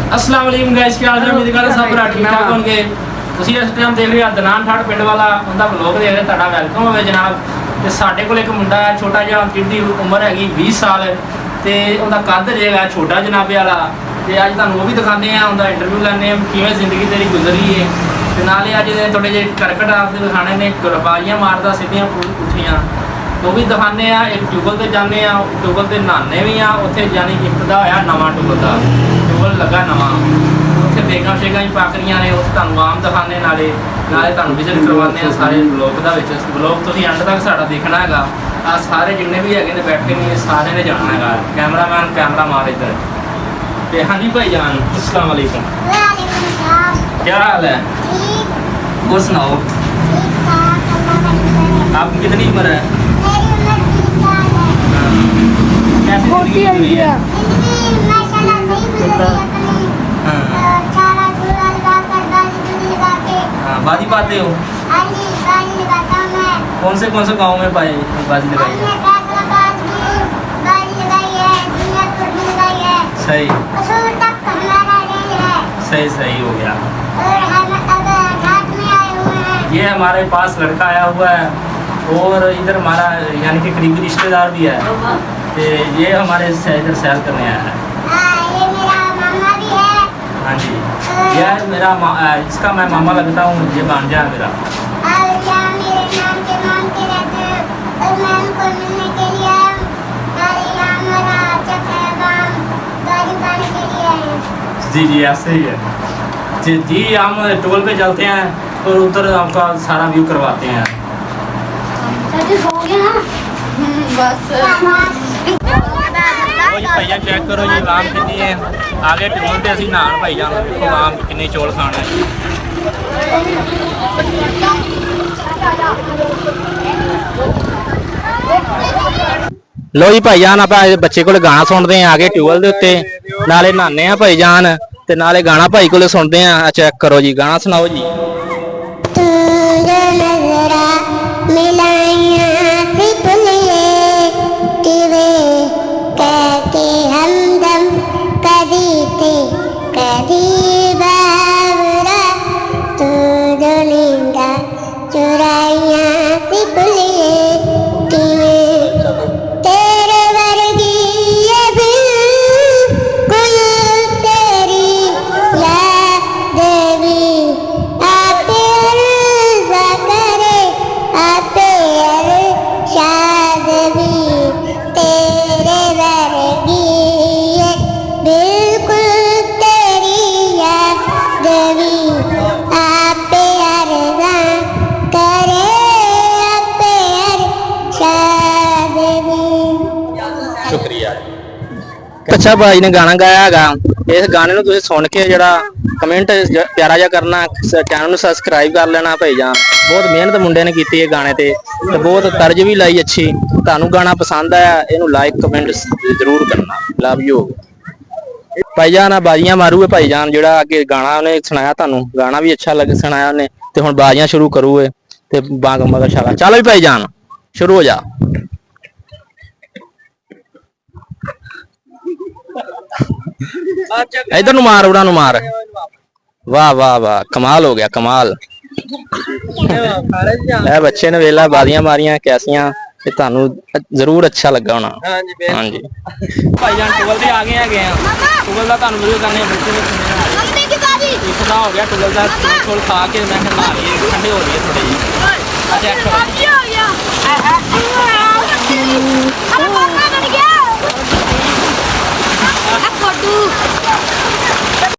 अस्सलाम वालेकुम गाइस, क्या हाल है? उम्मीद करदा सब भरा ठीक ठाक होणगे। ਤੁਸੀਂ ਇਸ ਟਾਈਮ ਦੇਖ ਰਹੇ ਹੋ ਅਦਨਾਨ ਠਾਠ ਪਿੰਡ ਵਾਲਾ ਉਹਦਾ ਵਲੌਗ ਦੇਖ ਰਹੇ, ਤੁਹਾਡਾ ਵੈਲਕਮ ਹੋਵੇ ਜਨਾਬ। ਤੇ ਸਾਡੇ ਕੋਲ ਇੱਕ ਮੁੰਡਾ ਹੈ ਛੋਟਾ ਜਿਹਾ, ਜਿਹਦੀ ਉਮਰ ਹੈਗੀ 20 ਸਾਲ ਤੇ ਉਹਦਾ ਕੱਦ ਜਿਹੜਾ ਛੋਟਾ ਜਨਾਬੇ ਵਾਲਾ। ਤੇ ਅੱਜ ਤੁਹਾਨੂੰ ਉਹ ਵੀ ਦਿਖਾਉਂਦੇ ਆ, ਉਹਦਾ ਇੰਟਰਵਿਊ ਲੈਣੇ ਆ ਕਿਵੇਂ ਜ਼ਿੰਦਗੀ ਤੇਰੀ ਗੁਜ਼ਰੀ ਹੈ। ਤੇ ਨਾਲੇ ਅੱਜ ਦੇ ਥੋੜੇ ਜਿਹੇ ਕਰਕਟ ਆਪਦੇ ਦਿਖਾਣੇ ਨੇ, ਗੁਰਬਾਜ਼ੀਆਂ ਮਾਰਦਾ ਸਿੱਧੀਆਂ ਪੁੱਠੀਆਂ, ਉਹ ਵੀ ਦਿਖਾਉਂਦੇ ਆ। ਇੱਕ ਟਿਊਬਲ ਤੇ ਜਾਂਦੇ ਆ, ਟਿਊਬਲ ਤੇ ਨਹਾਉਂਦੇ ਵੀ ਆ। ਉੱਥੇ ਜਾਨੀ ਇਬਤਦਾ ਹੋਇਆ ਨਵਾਂ ਟਿਊਬਲ ਦਾ, ਟਿਊਬਲ ਲੱਗਾ ਨਵਾਂ, ਉੱਥੇ ਬੇਗਾਂ ਸ਼ੇਗਾਂ ਹੀ ਪੱਕ ਰਹੀਆਂ ਨੇ, ਉਸ ਤੁਹਾਨੂੰ ਆਮ ਦਿਖਾਉਂਦੇ ਨਾਲੇ ਤੁਹਾਨੂੰ ਵਿਜ਼ਿਟ ਕਰਵਾਉਂਦੇ ਆ ਸਾਰੇ ਬਲੌਗ ਦਾ ਵਿੱਚ। ਬਲੌਗ ਤੁਸੀਂ ਐਂਡ ਤੱਕ ਸਾਡਾ ਦੇਖਣਾ ਹੈਗਾ। ਆ ਸਾਰੇ ਜਿੰਨੇ ਵੀ ਹੈਗੇ ਨੇ ਬੈਠੇ ਨੇ, ਸਾਰਿਆਂ ਨੇ ਜਾਣਾ ਹੈਗਾ। ਕੈਮਰਾਮੈਨ ਕੈਮਰਾ ਮਾਰ ਇੱਧਰ। ਤੇ ਹਾਂਜੀ ਭਾਈ ਜਾਨ, अस्सलाम वालेकुम। क्या हाल है? और सुनाओ, आपकी कितनी उम्र है? कैसी जिंदगी हुई है? बाजी पाते हो? कौन से गाँव में पाए बाजी लगाई है? सही सही सही हो गया। ये हमारे पास लड़का आया हुआ है और इधर हमारा यानी कि करीबी रिश्तेदार भी है। तो ये हमारे इधर सैर करने आया है। ये मेरा मामा भी है। हाँ जी, यह मेरा इसका मैं मामा लगता हूँ, ये भांजा है मेरा। यहाँ मेरे नाम के मांगते रहते हैं और मैं उनको मिलने के लिए आया हूँ। यहाँ हमारा चक्कर गाँव गाड़ी पाने के लिए आए हैं। जी जी ऐसे ही है जी। हम टोल पे चलते हैं और उधर आपका सारा व्यू करवाते हैं। हो गया बस। भाईजान चेक करो जी, आराम कितनी है। आगे टोल पे असी नहान भाईजान, देखो आराम कितने चौल खाना है। लो जी भाईजान, आप बच्चे को गाना सुनते हैं आगे ट्यूबल के उत्ते, नाले नहाने हैं भाईजान ते नाले गाना भाई को सुनते हैं। चेक करो जी, गाना सुनाओ जी। शुक्रिया। अच्छा भाई ने गाना गाया है, इस गाने ਨੂੰ ਤੁਸੀਂ ਸੁਣ ਕੇ ਜਿਹੜਾ ਕਮੈਂਟ ਪਿਆਰਾ ਜਿਹਾ ਕਰਨਾ, ਚੈਨਲ ਨੂੰ ਸਬਸਕ੍ਰਾਈਬ ਕਰ ਲੈਣਾ ਭਾਈਜਾਨ। ਬਹੁਤ ਮਿਹਨਤ ਮੁੰਡੇ ਨੇ ਕੀਤੀ ਇਹ ਗਾਣੇ ਤੇ ਬਹੁਤ ਤਰਜ ਵੀ ਲਾਈ ਅੱਛੀ। ਤੁਹਾਨੂੰ ਗਾਣਾ ਪਸੰਦ ਆਇਆ, ਇਹਨੂੰ ਲਾਈਕ ਕਮੈਂਟ ਜ਼ਰੂਰ ਕਰਨਾ। Love you Bhaijaan. ਆ ਬਾਜ਼ੀਆਂ ਮਾਰੂਏ ਭਾਈਜਾਨ, ਜਿਹੜਾ ਅੱਗੇ ਗਾਣਾ ਉਹਨੇ ਸੁਣਾਇਆ ਤੁਹਾਨੂੰ, ਗਾਣਾ ਵੀ ਅੱਛਾ ਲੱਗ ਸੁਣਾਇਆ ਉਹਨੇ, ਤੇ ਹੁਣ ਬਾਜ਼ੀਆਂ ਸ਼ੁਰੂ ਕਰੂਏ ਤੇ ਬਾਗ ਮਗਰ ਸ਼ਾਲਾ। ਚਲੋ ਵੀ ਭਾਈਜਾਨ ਸ਼ੁਰੂ ਹੋ ਜਾ। इधर नु मार, उड़ा नु मार। वाह वाह वाह, कमाल हो गया, कमाल। बच्चे ने वेला बादियां मारियां कैसियां, तानू जरूर अच्छा लगा होना। हाँ जी भाईजान टुगल ते आ गए हैं। टुगल दा तानू वीडियो करने बच्चे ने इतना हो गया टुगल दा थोड़ा खा के मैं नहा लिए, ठंडे हो रही है थोड़ी जी। अच्छा